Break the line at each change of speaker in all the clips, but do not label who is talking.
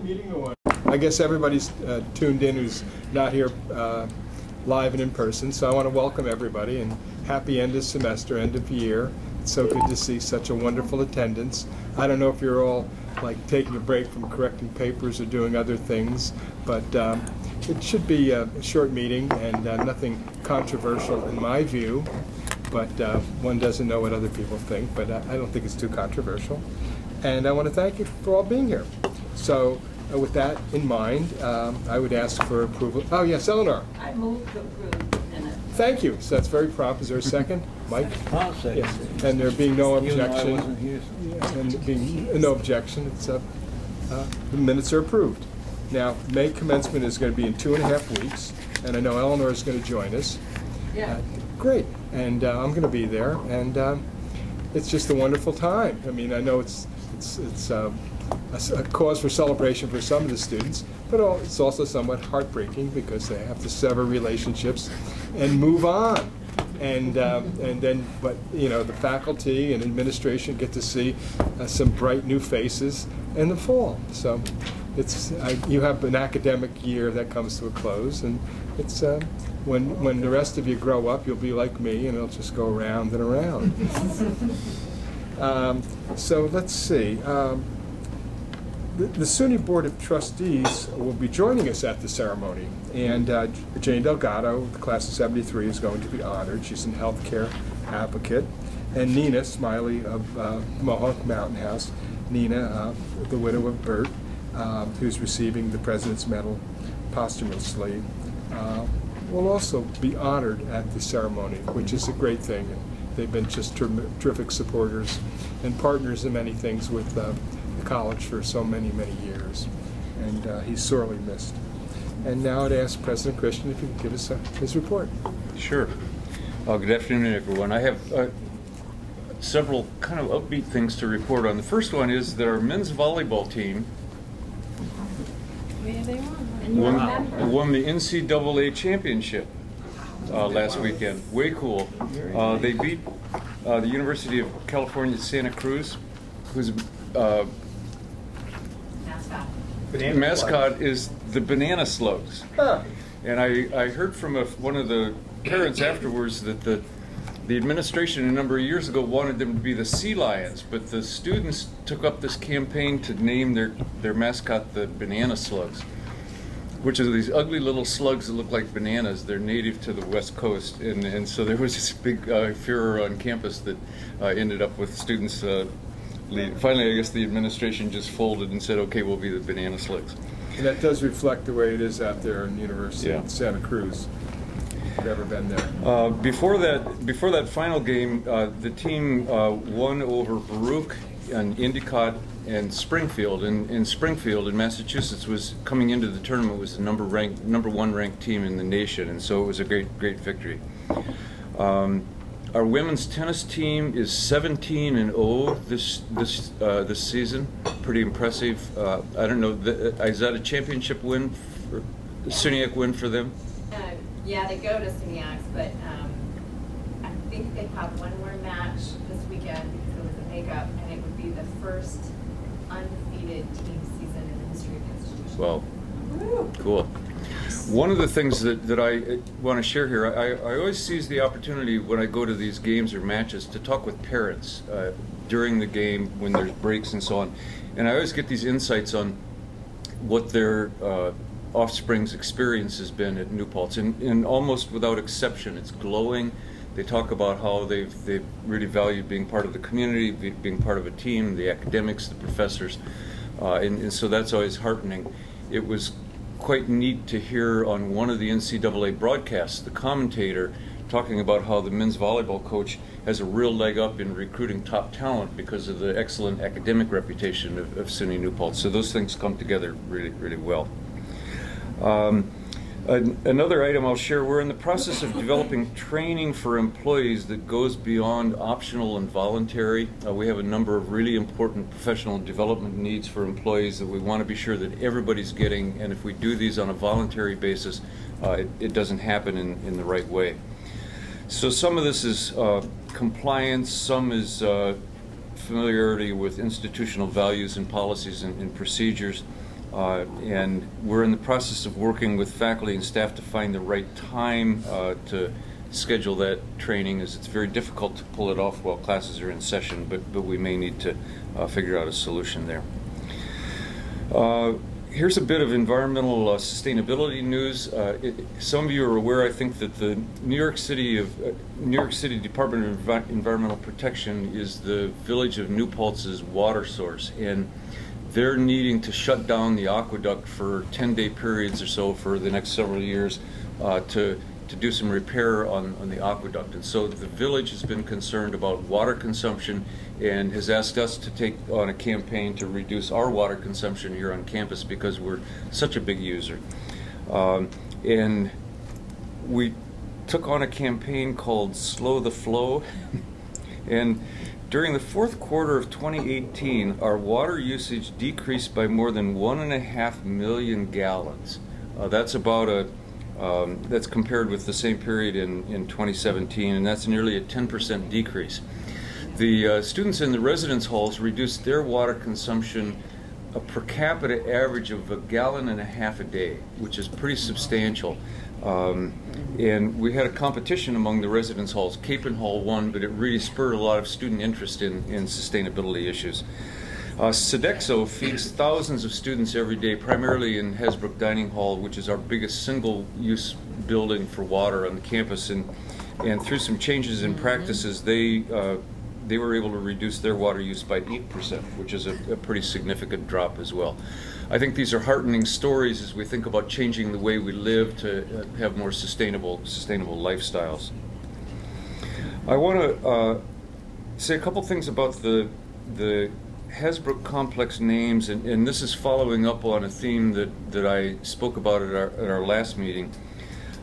Meeting or what? I guess everybody's tuned in who's not here live and in person, so I want to welcome everybody and happy end of semester, end of year. It's so good to see such a wonderful attendance. I don't know if you're all like taking a break from correcting papers or doing other things, but it should be a short meeting and nothing controversial in my view, but one doesn't know what other people think, but I don't think it's too controversial. And I want to thank you for all being here. So with that in mind, I would ask for approval. Oh yes, Eleanor.
I move to approve the minutes.
Thank you. So that's very prompt. Is there a second? Mike?
I'll second.
Yes. And there being no objection.
I wasn't here, so.
And being no objection, it's the minutes are approved. Now, May commencement is going to be in 2.5 weeks, and I know Eleanor is going to join us.
Yeah.
Great. And I'm going to be there, and it's just a wonderful time. I mean, I know it's a cause for celebration for some of the students, but it's also somewhat heartbreaking because they have to sever relationships and move on. And then, but you know, the faculty and administration get to see some bright new faces in the fall. So it's you have an academic year that comes to a close, and it's when the rest of you grow up, you'll be like me, and it'll just go around and around. So let's see. The SUNY Board of Trustees will be joining us at the ceremony, and Jane Delgado, the class of '73, is going to be honored. She's an healthcare advocate, and Nina Smiley of Mohawk Mountain House, Nina, the widow of Bert, who's receiving the President's Medal posthumously, will also be honored at the ceremony, which is a great thing. And they've been just terrific supporters and partners in many things with the college for so many, many years, and he's sorely missed. And now I'd ask President Christian if he could give us his report.
Sure. Good afternoon, everyone. I have several kind of upbeat things to report on. The first one is that our men's volleyball team won the NCAA championship last weekend. Way cool. They beat the University of California, Santa Cruz, whose mascot is the Banana Slugs.
Huh.
And I heard from one of the parents afterwards that the administration a number of years ago wanted them to be the Sea Lions, but the students took up this campaign to name their mascot the Banana Slugs, which are these ugly little slugs that look like bananas. They're native to the West Coast, and so there was this big furor on campus that ended up with students finally, I guess the administration just folded and said, okay, we'll be the Banana Slugs.
And that does reflect the way it is out there in the University of Santa Cruz. I've never been there.
Before that final game, the team won over Baruch and Endicott and Springfield. And Springfield in Massachusetts was coming into the tournament was the number one ranked team in the nation, and so it was a great victory. Our women's tennis team is 17-0 this season. Pretty impressive. I don't know, is that a championship win, a SUNYAC win for them?
Yeah, they go to SUNYACs, but I think they have one more match this weekend because it was a makeup, and it would be the first undefeated team season in the history of the institution.
Well, cool. One of the things that I want to share here, I always seize the opportunity when I go to these games or matches to talk with parents during the game when there's breaks and so on. And I always get these insights on what their offspring's experience has been at New Paltz. And almost without exception, it's glowing. They talk about how they've really valued being part of the community, being part of a team, the academics, the professors. And so that's always heartening. It was quite neat to hear on one of the NCAA broadcasts the commentator talking about how the men's volleyball coach has a real leg up in recruiting top talent because of the excellent academic reputation of SUNY New Paltz. So those things come together really, really well. Another item I'll share, we're in the process of developing training for employees that goes beyond optional and voluntary. We have a number of really important professional development needs for employees that we want to be sure that everybody's getting, and if we do these on a voluntary basis, it doesn't happen in the right way. So some of this is compliance, some is familiarity with institutional values and policies and procedures. And we're in the process of working with faculty and staff to find the right time to schedule that training, as it's very difficult to pull it off while classes are in session, but we may need to figure out a solution there. Here's a bit of environmental sustainability news. Some of you are aware, I think, that the New York City Department of Environmental Protection is the village of New Paltz's water source, and they're needing to shut down the aqueduct for 10-day periods or so for the next several years to do some repair on the aqueduct. And so the village has been concerned about water consumption and has asked us to take on a campaign to reduce our water consumption here on campus because we're such a big user. And we took on a campaign called Slow the Flow. And during the fourth quarter of 2018, our water usage decreased by more than 1.5 million gallons. That's about that's compared with the same period in 2017, and that's nearly a 10% decrease. The students in the residence halls reduced their water consumption a per capita average of 1.5 gallons a day, which is pretty substantial. And we had a competition among the residence halls. Capon Hall won, but it really spurred a lot of student interest in sustainability issues. Sodexo feeds thousands of students every day, primarily in Hasbrook Dining Hall, which is our biggest single-use building for water on the campus. And through some changes in practices, they were able to reduce their water use by 8%, which is a pretty significant drop as well. I think these are heartening stories as we think about changing the way we live to have more sustainable lifestyles. I want to say a couple things about the Hasbrook complex names, and this is following up on a theme that I spoke about at our last meeting.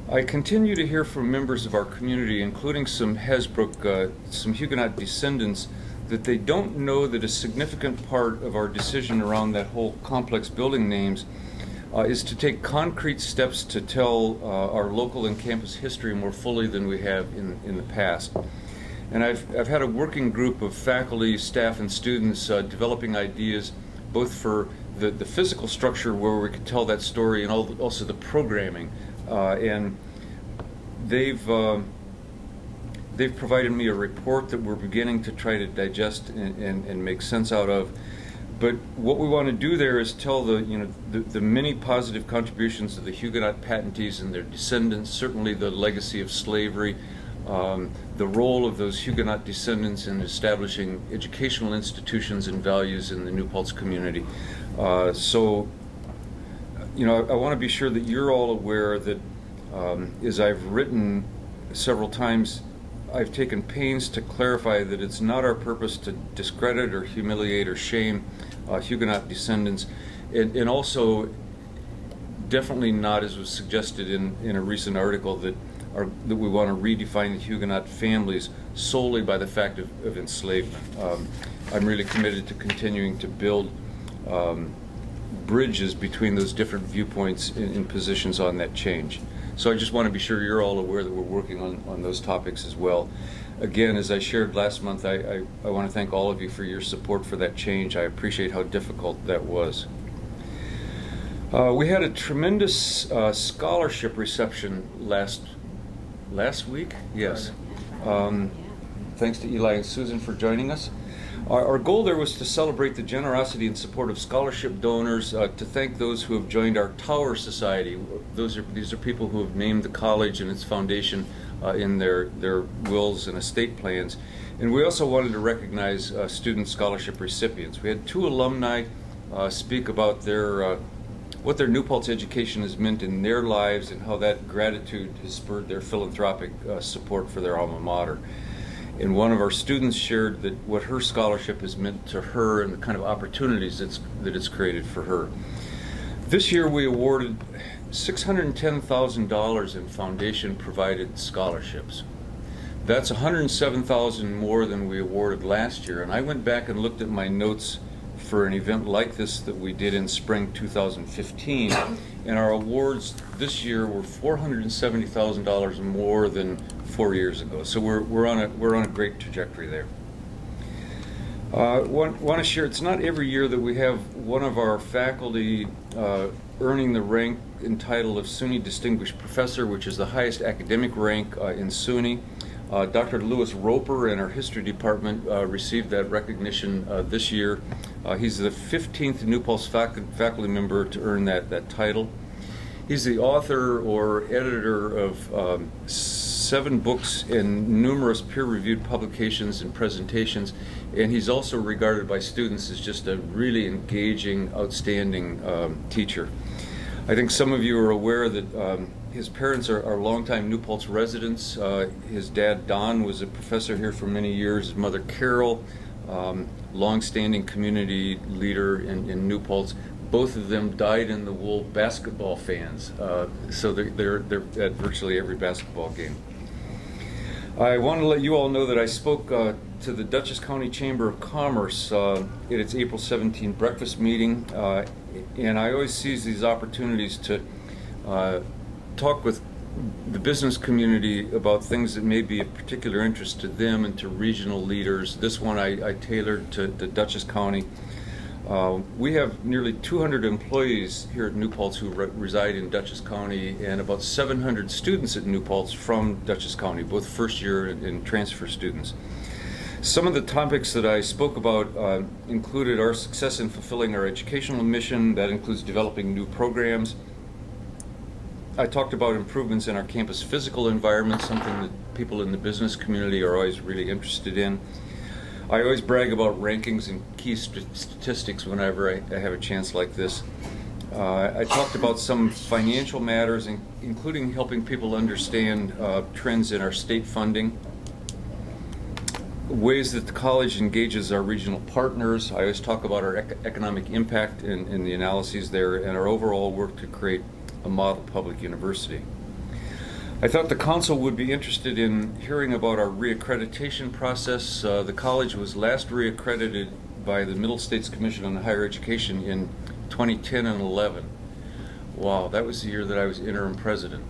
I continue to hear from members of our community, including some Hasbrook, some Huguenot descendants, that they don't know that a significant part of our decision around that whole complex building names is to take concrete steps to tell our local and campus history more fully than we have in the past. And I've had a working group of faculty, staff, and students developing ideas both for the physical structure where we could tell that story and also the programming. And they've provided me a report that we're beginning to try to digest and make sense out of. But what we want to do there is tell the many positive contributions of the Huguenot patentees and their descendants, certainly the legacy of slavery, the role of those Huguenot descendants in establishing educational institutions and values in the New Paltz community. So, I want to be sure that you're all aware that, as I've written several times, I've taken pains to clarify that it's not our purpose to discredit or humiliate or shame Huguenot descendants, and also definitely not, as was suggested in a recent article, that we want to redefine the Huguenot families solely by the fact of enslavement. I'm really committed to continuing to build bridges between those different viewpoints in positions on that change. So I just want to be sure you're all aware that we're working on those topics as well. Again, as I shared last month, I want to thank all of you for your support for that change. I appreciate how difficult that was. We had a tremendous scholarship reception last week? Yes. Thanks to Eli and Susan for joining us. Our goal there was to celebrate the generosity and support of scholarship donors, to thank those who have joined our Tower Society. These are people who have named the college and its foundation in their wills and estate plans. And we also wanted to recognize student scholarship recipients. We had 2 alumni speak about what their New Paltz education has meant in their lives and how that gratitude has spurred their philanthropic support for their alma mater. And one of our students shared that what her scholarship has meant to her and the kind of opportunities that it's created for her. This year we awarded $610,000 in foundation-provided scholarships. That's $107,000 more than we awarded last year. And I went back and looked at my notes for an event like this that we did in spring 2015, and our awards this year were $470,000 more than 4 years ago. So we're on a great trajectory there. Want to share, it's not every year that we have one of our faculty earning the rank and title of SUNY Distinguished Professor, which is the highest academic rank in SUNY. Dr. Lewis Roper in our history department received that recognition this year. He's the 15th New Paltz faculty member to earn that title. He's the author or editor of 7 books and numerous peer-reviewed publications and presentations, and he's also regarded by students as just a really engaging, outstanding teacher. I think some of you are aware that his parents are longtime New Paltz residents. His dad, Don, was a professor here for many years. His mother, Carol, long-standing community leader in New Paltz. Both of them dyed-in-the-wool basketball fans, so they're at virtually every basketball game. I want to let you all know that I spoke to the Dutchess County Chamber of Commerce at its April 17 breakfast meeting, and I always seize these opportunities to talk with the business community about things that may be of particular interest to them and to regional leaders. This one I tailored to Dutchess County. We have nearly 200 employees here at New Paltz who reside in Dutchess County, and about 700 students at New Paltz from Dutchess County, both first year and transfer students. Some of the topics that I spoke about included our success in fulfilling our educational mission. That includes developing new programs. I talked about improvements in our campus physical environment, something that people in the business community are always really interested in. I always brag about rankings and key statistics whenever I have a chance like this. I talked about some financial matters, including helping people understand trends in our state funding, ways that the college engages our regional partners. I always talk about our economic impact in the analyses there, and our overall work to create a model public university. I thought the council would be interested in hearing about our reaccreditation process. The college was last reaccredited by the Middle States Commission on Higher Education in 2010 and 11. Wow, that was the year that I was interim president.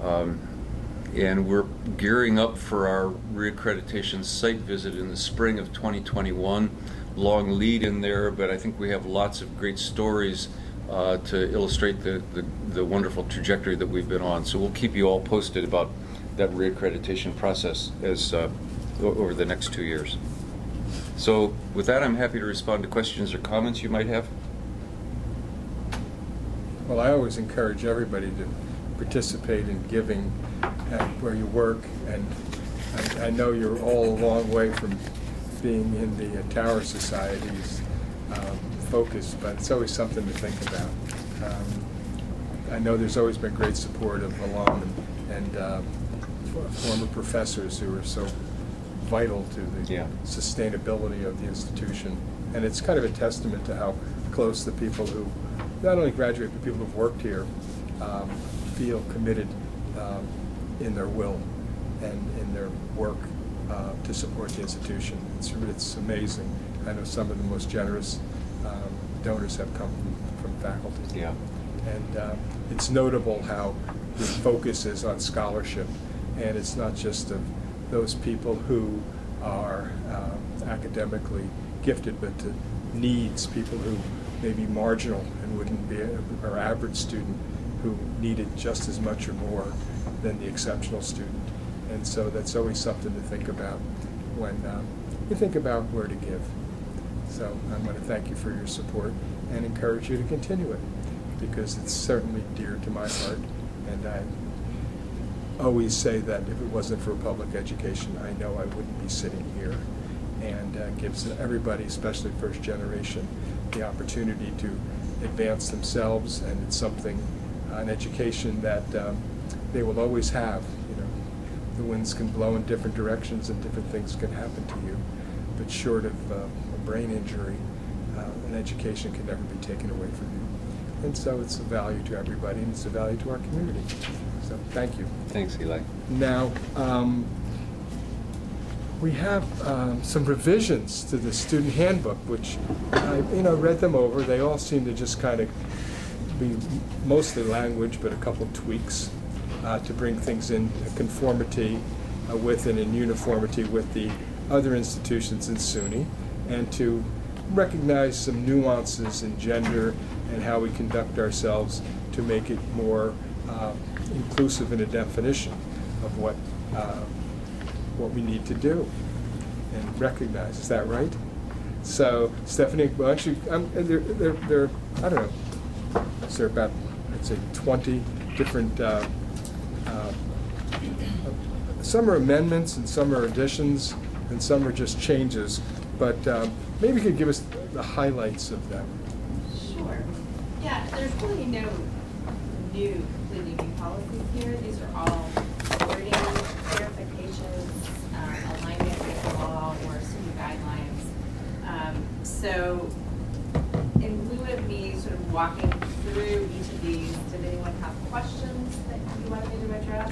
And we're gearing up for our reaccreditation site visit in the spring of 2021. Long lead in there, but I think we have lots of great stories to illustrate the wonderful trajectory that we've been on. So we'll keep you all posted about that reaccreditation process as over the next 2 years. So with that, I'm happy to respond to questions or comments you might have.
Well, I always encourage everybody to participate in giving at where you work, and I know you're all a long way from being in the Tower Society's focus, but it's always something to think about. I know there's always been great support of alum and former professors who are so vital to the sustainability of the institution, and it's kind of a testament to how close the people who not only graduate but people who've worked here feel committed in their will and in their work to support the institution. It's amazing. I know some of the most generous donors have come from faculty.
Yeah.
And it's notable how the focus is on scholarship, and it's not just of those people who are academically gifted, but to needs, people who may be marginal and wouldn't be our average student, who need it just as much or more than the exceptional student. And so that's always something to think about when you think about where to give. So I want to thank you for your support and encourage you to continue it, because it's certainly dear to my heart. And I always say that if it wasn't for public education, I know I wouldn't be sitting here. And gives everybody, especially first generation, the opportunity to advance themselves, and it's something, an education that they will always have. You know, the winds can blow in different directions and different things can happen to you, but short of a brain injury, an education can never be taken away from you. And so it's a value to everybody, and it's a value to our community. So thank you.
Thanks, Eli.
Now, we have some revisions to the student handbook, which I read them over. They all seem to just kind of be mostly language, but a couple of tweaks to bring things in conformity with and in uniformity with the other institutions in SUNY. and to recognize some nuances in gender and how we conduct ourselves to make it more inclusive in a definition of what we need to do and recognize. Is that right? So, Stephanie, well, actually, there I don't know, is there about, I'd say, 20 different, some are amendments and some are additions and some are just changes, but maybe you could give us the highlights of them.
Sure. Yeah, there's really no completely new policies here. These are all wording, clarifications, alignment with the law or SUNY guidelines. So in lieu of me sort of walking through each of these, did anyone have questions that you wanted me to address?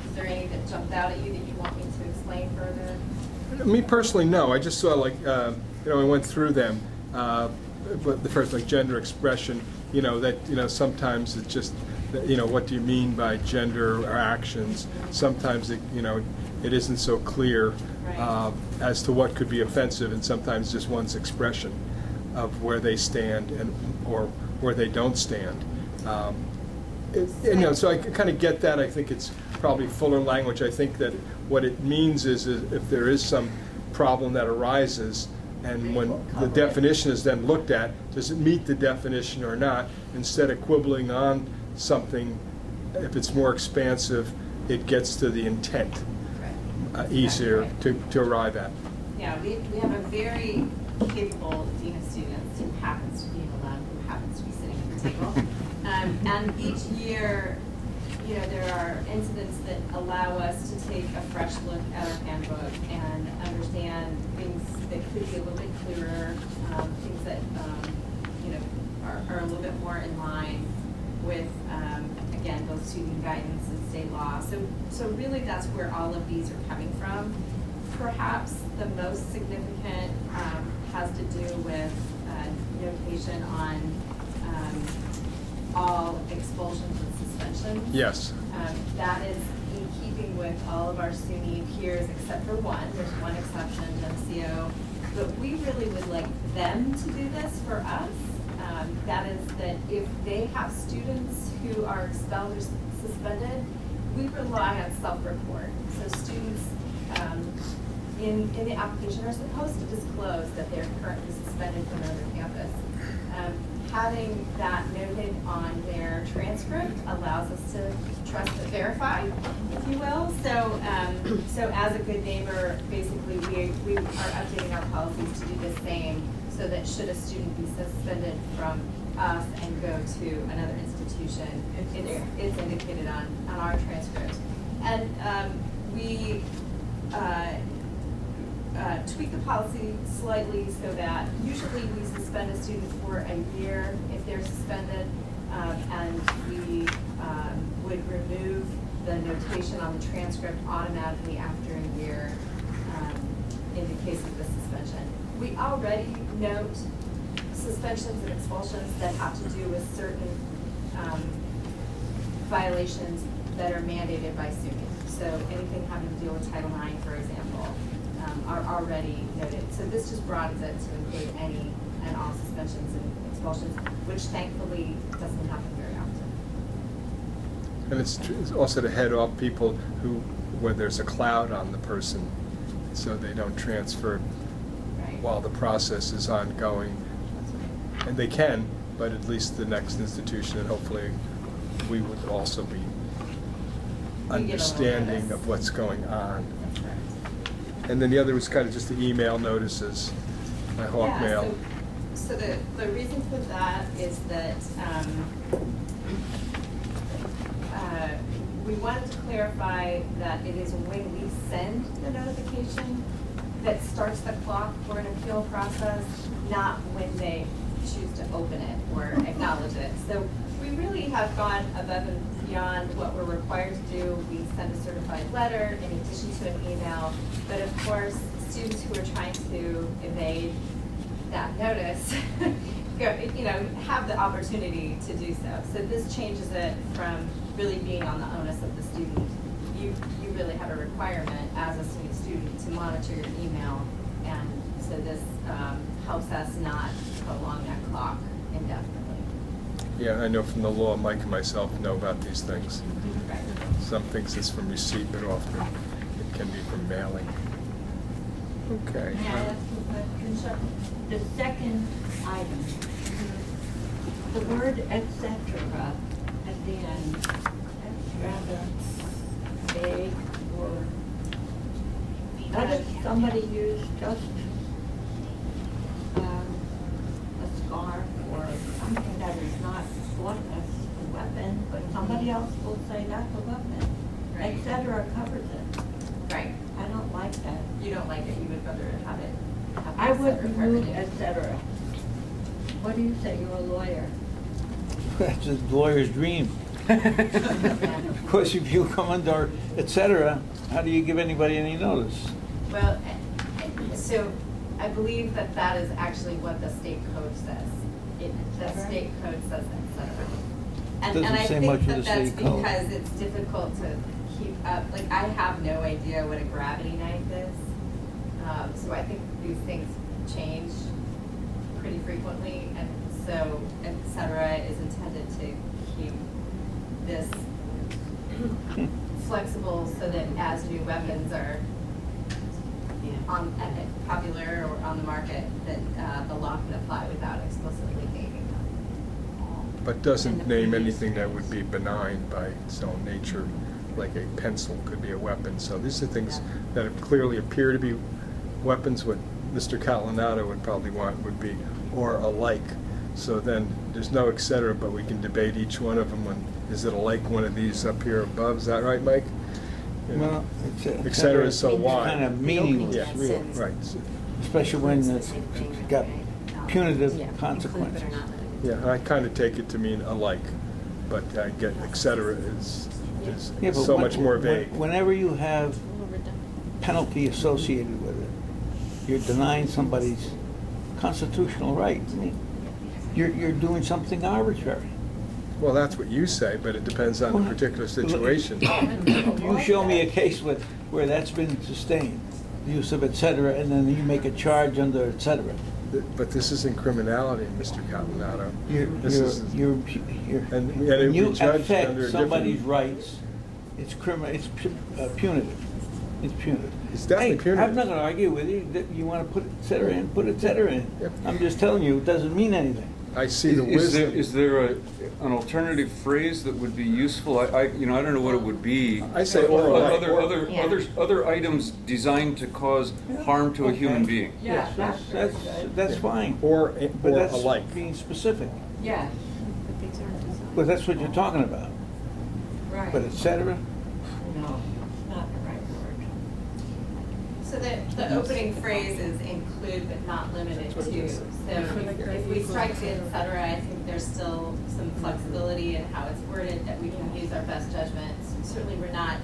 Is there any that jumped out at you that you want me to explain further?
Me personally, no. I just saw, like, I went through them. But the first, like, gender expression, that, sometimes it's just, what do you mean by gender or actions? Sometimes, it isn't so clear as to what could be offensive, and sometimes just one's expression of where they stand or where they don't stand. So I kind of get that. I think it's probably fuller language. I think that what it means is if there is some problem that arises, and when the definition is then looked at, does it meet the definition or not? Instead of quibbling on something, if it's more expansive, it gets to the intent easier to arrive at.
Yeah, we have a very capable dean of students who happens to be alone, who happens to be sitting at the table. And each year, there are incidents that allow us to take a fresh look at our handbook and understand things that could be a little bit clearer, things that are a little bit more in line with, again, both student guidance and state law. So really that's where all of these are coming from. Perhaps the most significant has to do with notation on all expulsions and suspensions.
Yes.
That is in keeping with all of our SUNY peers except for one. There's one exception, MCO. But we really would like them to do this for us. That is that if they have students who are expelled or suspended, we rely on self-report. So students in the application are supposed to disclose that they're currently suspended from another campus. Having that noted on their transcript allows us to trust but verify, if you will. So as a good neighbor, basically we are updating our policies to do the same, so that should a student be suspended from us and go to another institution, it's indicated on our transcript. And we tweak the policy slightly so that usually we suspend a student for a year if they're suspended, and we would remove the notation on the transcript automatically after a year in the case of the suspension. We already note suspensions and expulsions that have to do with certain violations that are mandated by SUNY. So anything having to deal with Title IX, for example, are already noted. So this just broadens it to include any and all suspensions and expulsions, which thankfully doesn't happen very often.
And it's also to head off people where there's a cloud on the person, so they don't transfer while the process is ongoing. And they can, but at least the next institution, and hopefully we would also be understanding of what's going on. And then the other was kind of just the email notices, hawk mail.
So the reason for that is that we wanted to clarify that it is when we send the notification that starts the clock for an appeal process, not when they choose to open it or acknowledge it. So we really have gone above and beyond what we're required to do. We send a certified letter in addition to an email, but of course, students who are trying to evade that notice have the opportunity to do so. So this changes it from really being on the onus of the student. you really have a requirement as a SUNY student to monitor your email, and so this helps us not prolong that clock indefinitely.
Yeah, I know from the law, Mike and myself know about these things.
Right.
Some things it's from receipt, but often it can be from mailing. Okay.
May I ask you a question, sir? The second item, the word et cetera at the end, that's rather vague word. What if somebody used just a scarf or something that is not thought as a weapon, but somebody else will say that's a weapon,
Right.
et cetera covers it.
Right.
I don't like that.
You don't like it, you would rather have it. have
I
it
would
separate
remove
revenue.
et cetera. What do you say? You're a lawyer.
That's a lawyer's dream. Because if you come under et cetera, how do you give anybody any notice?
Well, so I believe that that is actually what the state code says. The state code says et cetera. And
Doesn't
I
say
think
much in
that
the
that's
state code.
because it's difficult to keep up. Like, I have no idea what a gravity knife is. So I think these things change pretty frequently, and so et cetera is intended to keep this flexible so that as new weapons are popular or on the market, that the law can apply without explicitly naming them.
But doesn't name anything that would be benign by its own nature, like a pencil could be a weapon. So these are things that clearly appear to be weapons. What Mr. Catalanato would probably want would be or alike. So then there's no et cetera, but we can debate each one of them. Is it alike one of these up here above? Is that right, Mike?
Well,
et cetera is so wide.
Kind of meaningless,
Yeah,
really.
right.
Especially when it's got punitive consequences.
Yeah, and I kind of take it to mean alike, but I get et cetera is
Yeah, but
so much more vague.
Whenever you have penalty associated with it, you're denying somebody's constitutional right. I mean, you're doing something arbitrary.
Well, that's what you say, but it depends on the particular situation.
You show me a case where that's been sustained, the use of et cetera, and then you make a charge under et cetera.
But this isn't criminality, Mr. Catalanato.
You're,
And it
when
would
you
be judged under a
affect
different-
somebody's rights, it's punitive. It's punitive.
It's definitely
Hey,
punitive.
I'm not going to argue with you that you want to put et cetera in, put et cetera in.
Yep.
I'm just telling you, it doesn't mean anything.
I see the
Is there,
wisdom.
is there an alternative phrase that would be useful? I don't know what it would be.
I say or alike.
Other items designed to cause harm to a human being.
Yeah,
That's fine.
Or
But that's
alike.
being specific.
Yeah,
But that's what you're talking about.
right.
But et cetera,
No, it's not the right word.
So the opening phrase is include but not limited to. So if we strike the et cetera, I think there's still some flexibility in how it's worded, that we can use our best judgment. Certainly, we're not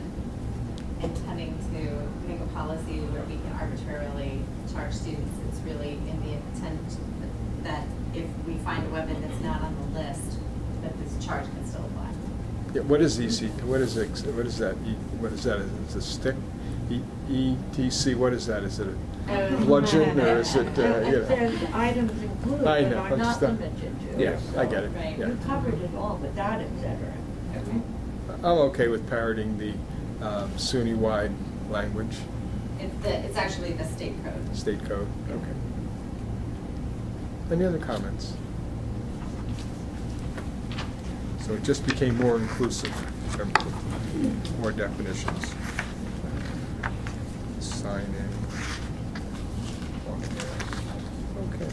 intending to make a policy where we can arbitrarily charge students. It's really in the intent that if we find a weapon that's not on the list, that this charge can still apply.
Yeah, what is EC? What is it? What is that? What is that? Is it a stick? ETC. What is that? Is it a bludgeon or is it?
It says items included
I
but
know,
are
I'm
not
just-
limited to.
Yeah, I get it.
Right.
Yeah.
You covered it all without et cetera.
I'm okay with parroting the SUNY-wide language,
It's actually the state code.
state code. Okay. Any other comments? So it just became more inclusive, more definitions. Sign in. Okay.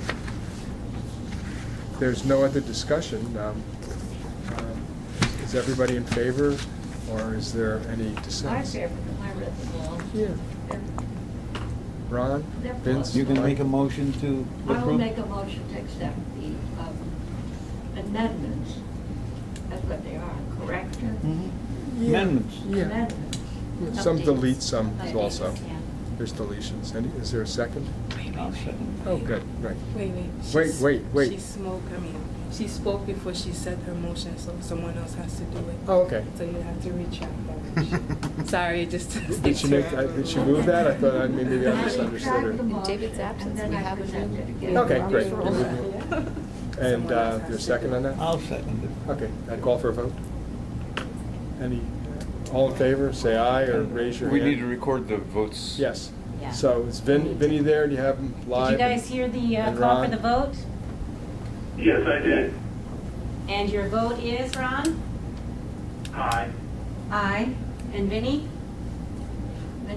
There's no other discussion. Is everybody in favor, or is there any
I
dissent?
favor them, I read them all.
Yeah.
They're-
Ron?
They're
Vince?
you can make a motion to
I will
approve?
make a motion to accept the amendments. That's what they are, correction?
Mhm. Amendments.
Yeah.
Amendments.
Some
Updates.
delete, some
Updates,
also.
yeah.
There's deletions. Is there a second?
I'll second.
Oh, good, right.
Wait.
Wait.
She she spoke before she said her motion, so someone else has to do it.
Oh, okay.
So you have to retract that motion. Sorry, just
Did she move that? I thought maybe I misunderstood her.
In
David's absence, we have a new-
Okay, great.
Yeah.
And there's a second on that?
I'll second it.
Okay, I call for a vote. Any, all in favor, say aye or raise your
We
hand.
need to record the votes.
Yes.
Yeah.
So is Vinny there? Do you have him live?
Did you guys hear the
And
call for
Ron?
the vote?
Yes, I did.
And your vote is, Ron?
Aye.
Aye. And Vinny?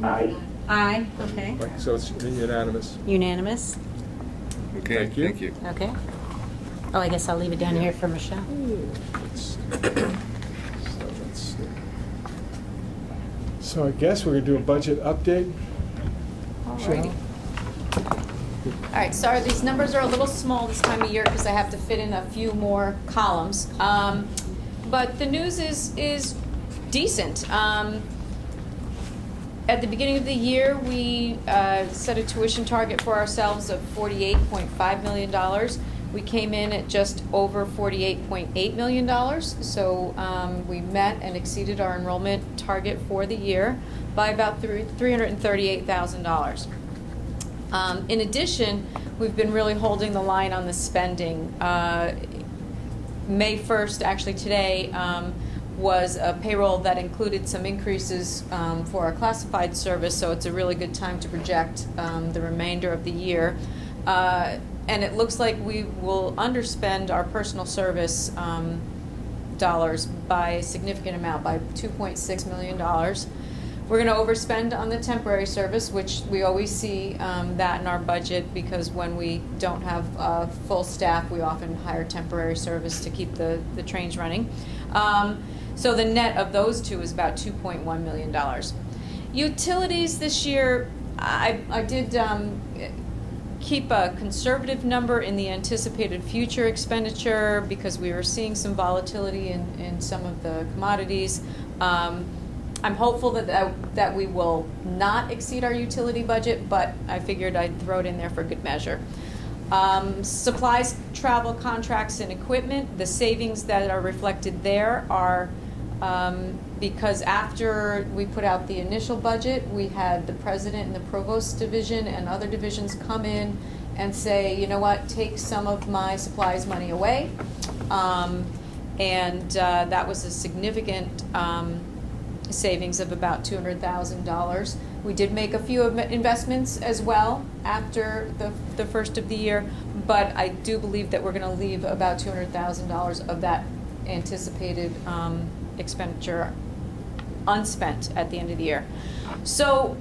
Aye.
Aye. Okay.
Right, so it's unanimous.
Unanimous?
Okay,
Thank you.
thank you.
Okay. Oh, I guess I'll leave it down here for Michelle.
Let's see. So I guess we're gonna do a budget update.
Alrighty. All right, sorry, these numbers are a little small this time of year because I have to fit in a few more columns. But the news is decent. At the beginning of the year, we set a tuition target for ourselves of $48.5 million. We came in at just over $48.8 million. So we met and exceeded our enrollment target for the year by about $338,000. In addition, we've been really holding the line on the spending. May 1st, actually today, was a payroll that included some increases for our classified service, so it's a really good time to project the remainder of the year. And it looks like we will underspend our personal service dollars by a significant amount, by $2.6 million. We're going to overspend on the temporary service, which we always see that in our budget, because when we don't have full staff, we often hire temporary service to keep the trains running. So the net of those two is about $2.1 million. Utilities this year, I did keep a conservative number in the anticipated future expenditure because we were seeing some volatility in some of the commodities. I'm hopeful that we will not exceed our utility budget, but I figured I'd throw it in there for good measure. Supplies, travel, contracts, and equipment, the savings that are reflected there are because after we put out the initial budget, we had the president and the provost division and other divisions come in and say, you know what, take some of my supplies money away. And that was a significant savings of about $200,000. We did make a few investments as well after the first of the year, but I do believe that we're going to leave about $200,000 of that anticipated expenditure unspent at the end of the year. So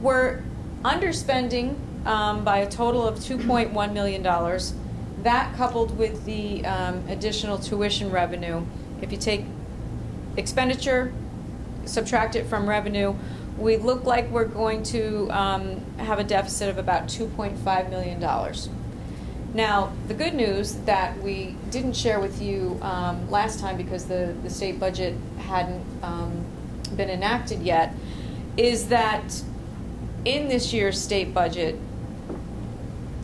we're underspending by a total of $2.1 million. That coupled with the additional tuition revenue, if you take expenditure, subtract it from revenue, we look like we're going to have a deficit of about $2.5 million. Now, the good news that we didn't share with you last time because the state budget hadn't been enacted yet is that in this year's state budget,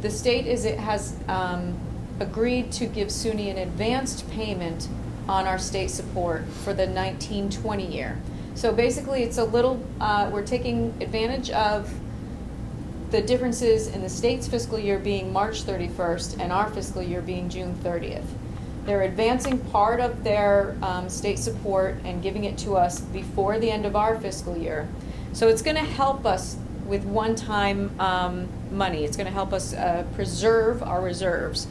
the state has agreed to give SUNY an advanced payment on our state support for the 19-20 year. So basically, it's a little, we're taking advantage of the differences in the state's fiscal year being March 31st and our fiscal year being June 30th. They're advancing part of their state support and giving it to us before the end of our fiscal year. So it's going to help us with one-time money. It's going to help us preserve our reserves.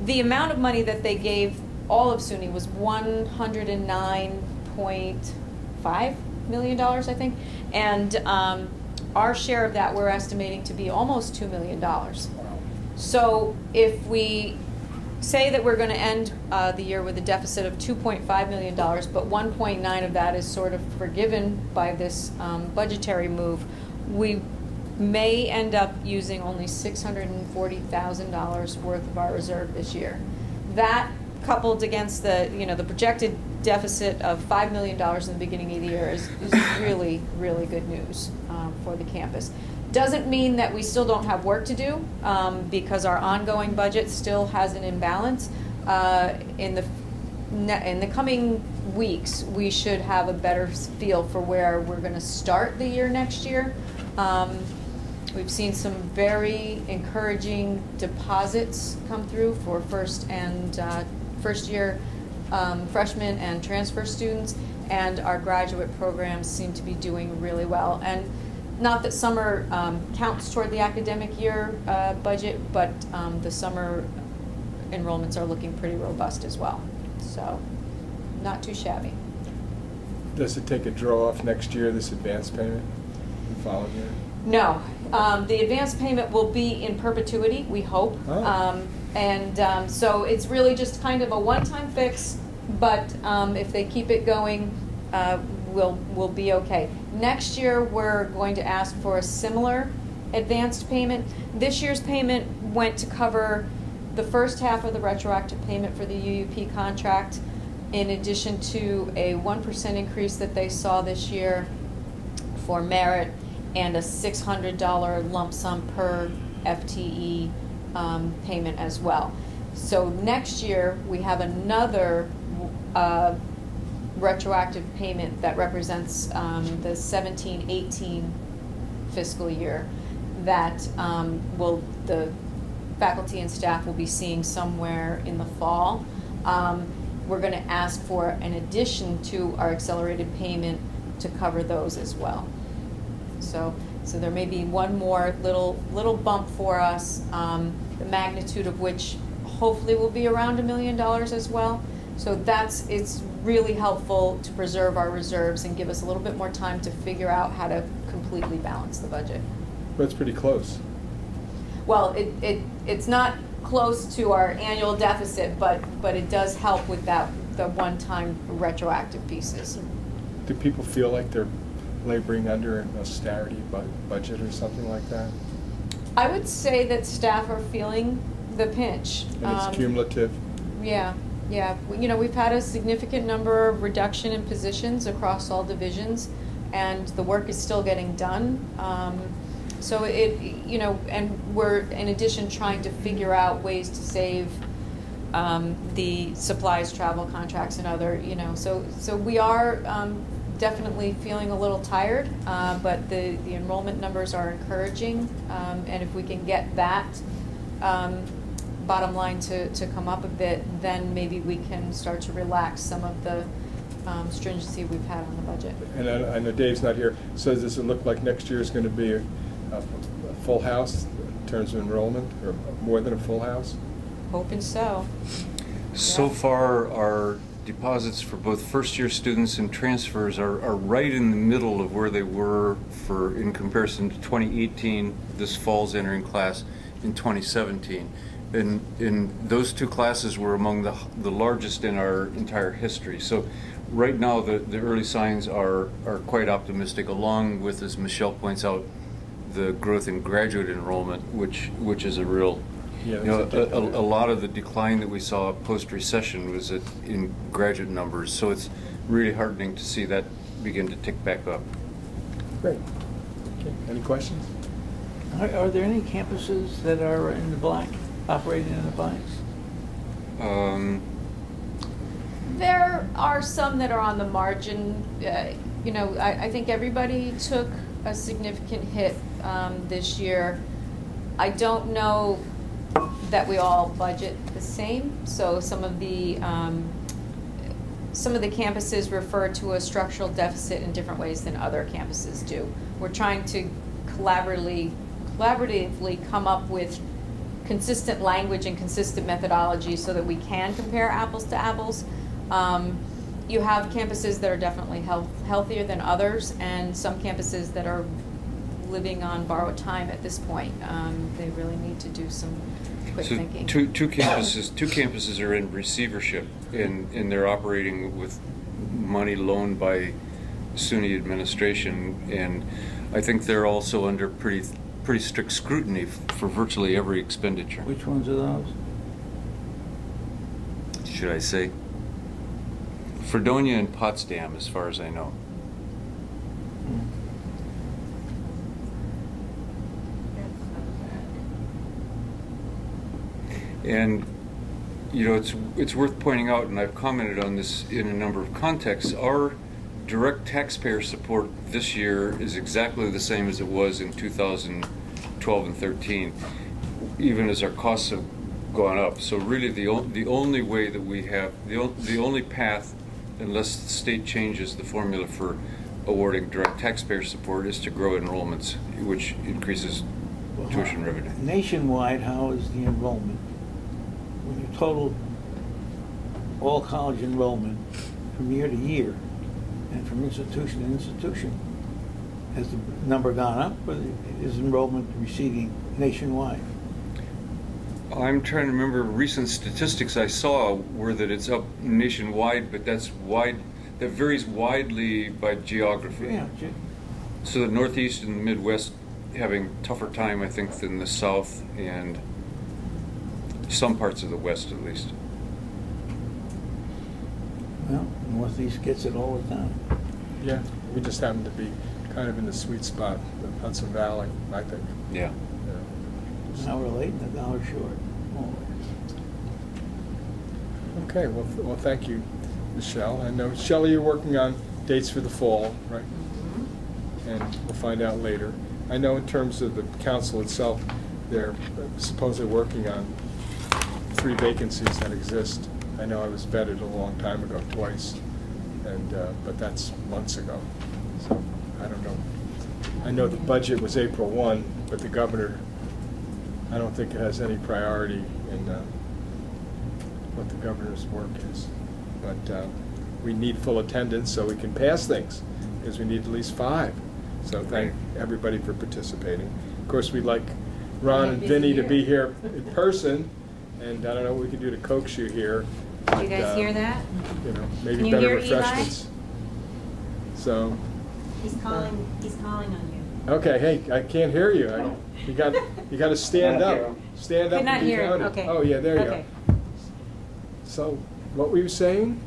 The amount of money that they gave all of SUNY was $109.5 million, I think, and our share of that we're estimating to be almost $2 million. So if we say that we're going to end the year with a deficit of $2.5 million, but 1.9 of that is sort of forgiven by this budgetary move, we may end up using only $640,000 worth of our reserve this year. That coupled against the, the projected deficit of $5 million in the beginning of the year is really, really good news for the campus. Doesn't mean that we still don't have work to do, because our ongoing budget still has an imbalance. In the coming weeks, we should have a better feel for where we're going to start the year next year. We've seen some very encouraging deposits come through for first year freshmen and transfer students, and our graduate programs seem to be doing really well. And not that summer counts toward the academic year budget, but the summer enrollments are looking pretty robust as well. So, not too shabby.
Does it take a draw off next year, this advance payment, the following year?
No. The advance payment will be in perpetuity, we hope.
Oh.
So it's really just kind of a one-time fix, but if they keep it going, we'll be okay. Next year, we're going to ask for a similar advanced payment. This year's payment went to cover the first half of the retroactive payment for the UUP contract, in addition to a 1% increase that they saw this year for merit, and a $600 lump sum per FTE payment as well. So next year, we have another retroactive payment that represents the 17-18 fiscal year that the faculty and staff will be seeing somewhere in the fall. We're going to ask for an addition to our accelerated payment to cover those as well. So there may be one more little bump for us, the magnitude of which hopefully will be around $1 million as well. So it's really helpful to preserve our reserves and give us a little bit more time to figure out how to completely balance the budget.
But it's pretty close.
Well, it's not close to our annual deficit, but it does help with the one-time retroactive pieces.
Do people feel like they're laboring under an austerity budget or something like that?
I would say that staff are feeling the pinch.
And it's cumulative?
Yeah. We've had a significant number of reduction in positions across all divisions, and the work is still getting done. So and we're in addition trying to figure out ways to save the supplies, travel contracts, and other, so we are definitely feeling a little tired, but the enrollment numbers are encouraging, and if we can get that bottom line to come up a bit, then maybe we can start to relax some of the stringency we've had on the budget.
And I know Dave's not here, so does it look like next year is going to be a full house in terms of enrollment, or more than a full house?
Hoping so.
So far, our deposits for both first-year students and transfers are right in the middle of where they were in comparison to 2018, this fall's entering class, in 2017. And those two classes were among the largest in our entire history. So right now, the early signs are quite optimistic, along with, as Michelle points out, the growth in graduate enrollment, which is a real, a lot of the decline that we saw post-recession was in graduate numbers. So it's really heartening to see that begin to tick back up.
Great. Okay. Any questions?
Are there any campuses that are in the black, operating in the blanks?
There are some that are on the margin. I think everybody took a significant hit this year. I don't know that we all budget the same. So some of the campuses refer to a structural deficit in different ways than other campuses do. We're trying to collaboratively come up with consistent language and consistent methodology so that we can compare apples to apples. You have campuses that are definitely healthier than others, and some campuses that are living on borrowed time at this point. They really need to do some quick thinking.
Two campuses are in receivership, and they're operating with money loaned by SUNY administration, and I think they're also under pretty strict scrutiny for virtually every expenditure.
Which ones are those?
should I say? Fredonia and Potsdam, as far as I know. And you know, it's worth pointing out, and I've commented on this in a number of contexts, our direct taxpayer support this year is exactly the same as it was in 2012 and 13, even as our costs have gone up. So really the only way that we have, the only path, unless the state changes the formula for awarding direct taxpayer support, is to grow enrollments, which increases tuition revenue.
Nationwide, how is the enrollment? When you total all college enrollment from year to year and from institution to institution, has the number gone up, or is enrollment receding nationwide?
I'm trying to remember recent statistics I saw were that it's up nationwide, but that's wide. That varies widely by geography.
Yeah.
So the Northeast and the Midwest having tougher time, I think, than the South and some parts of the West, at least.
Well, Northeast gets it all the time.
Yeah, we just happen to be kind of in the sweet spot, the Hudson Valley, I think.
Yeah.
Now we're late and $1 short.
Okay, well, thank you, Michelle. I know, Shelley, you're working on dates for the fall, right? And we'll find out later. I know in terms of the council itself, they're supposedly working on 3 vacancies that exist. I know I was vetted a long time ago, twice, and but that's months ago. So I don't know. I know the budget was April 1, but the governor, I don't think it has any priority in what the governor's work is. But we need full attendance so we can pass things, because we need at least 5. So thank everybody for participating. Of course, we'd like Ron and Vinny to be here in person, and I don't know what we can do to coax you here.
Do you guys hear that?
You know,
Can
maybe
you
better
hear
refreshments. So.
He's calling on you.
Okay, hey, I can't hear you. You got to stand up. Stand up
Could not
and be
hear.
counted.
Okay.
Oh yeah, there you
Okay.
go. So, what were you saying?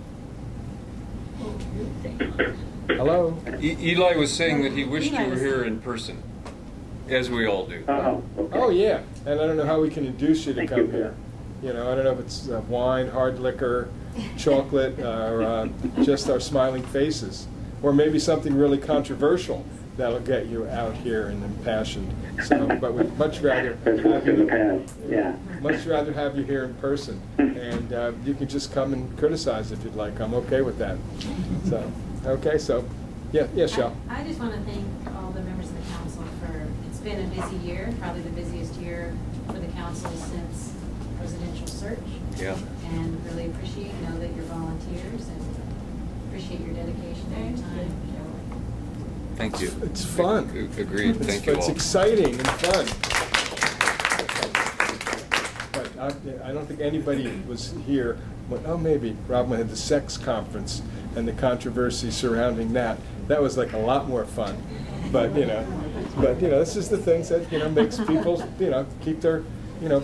Hello?
Eli was saying that he wished
Eli
you were
was-
here in person, as we all do.
Oh, okay.
Oh yeah, and I don't know how we can induce you to
Thank
come
you.
here. You know, I don't know if it's wine, hard liquor, chocolate, or just our smiling faces, or maybe something really controversial that'll get you out here and impassioned. So, but we'd much rather have
In the
you,
past, yeah.
much rather have you here in person, and you can just come and criticize if you'd like. I'm okay with that. So, okay, so, yeah, Shel.
I just want to thank all the members of the council for, it's been a busy year, probably the busiest year for the council since presidential search.
Yeah.
And really appreciate, know that you're volunteers and appreciate your dedication and your time.
Thank you.
It's fun.
Agreed. Thank you all.
It's exciting and fun. But I don't think anybody was here when, oh, maybe Robin had the sex conference and the controversy surrounding that. That was like a lot more fun. But this is the things that makes people keep their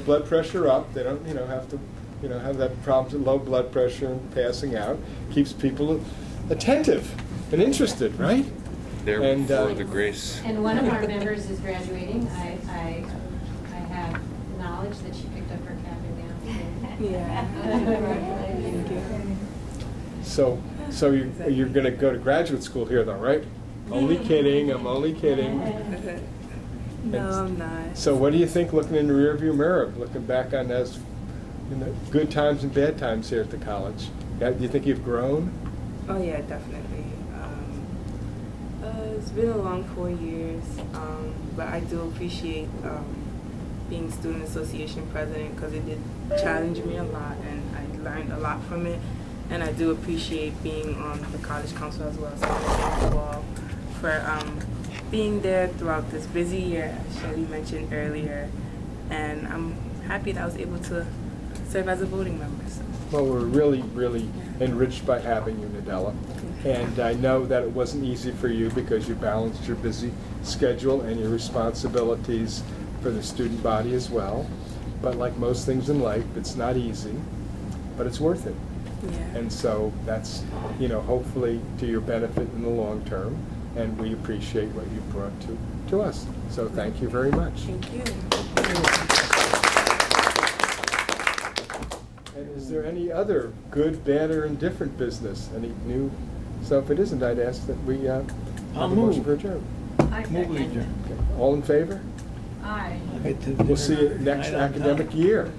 blood pressure up. They don't have to have that problems with low blood pressure and passing out. Keeps people attentive and interested, right?
There
And,
for the grace.
And one of our members is graduating. I have knowledge that she picked up her cap and gown.
Yeah. Thank you.
So you're going to go to graduate school here, though, right? Only kidding. I'm only kidding.
No, I'm not.
So what do you think, looking in the rearview mirror, looking back on those good times and bad times here at the college? Do you think you've grown?
Oh yeah, definitely. It's been a long 4 years, but I do appreciate being student association president because it did challenge me a lot, and I learned a lot from it. And I do appreciate being on the college council as well. So I thank you all for being there throughout this busy year, as Shelly mentioned earlier. And I'm happy that I was able to serve as a voting member. So.
Well, we're really, really enriched by having you, Nadella. And I know that it wasn't easy for you because you balanced your busy schedule and your responsibilities for the student body as well. But like most things in life, it's not easy, but it's worth it.
Yeah.
And so that's, hopefully to your benefit in the long term, and we appreciate what you brought to us. So thank you very much.
Thank you.
And is there any other good, bad, or indifferent business? Any new? So if it isn't, I'd ask that we have a motion for adjournment.
I
Move
second.
adjourned.
Okay. All in favor?
Aye.
Okay, to
We'll see you
dinner
next
tonight on time.
academic year.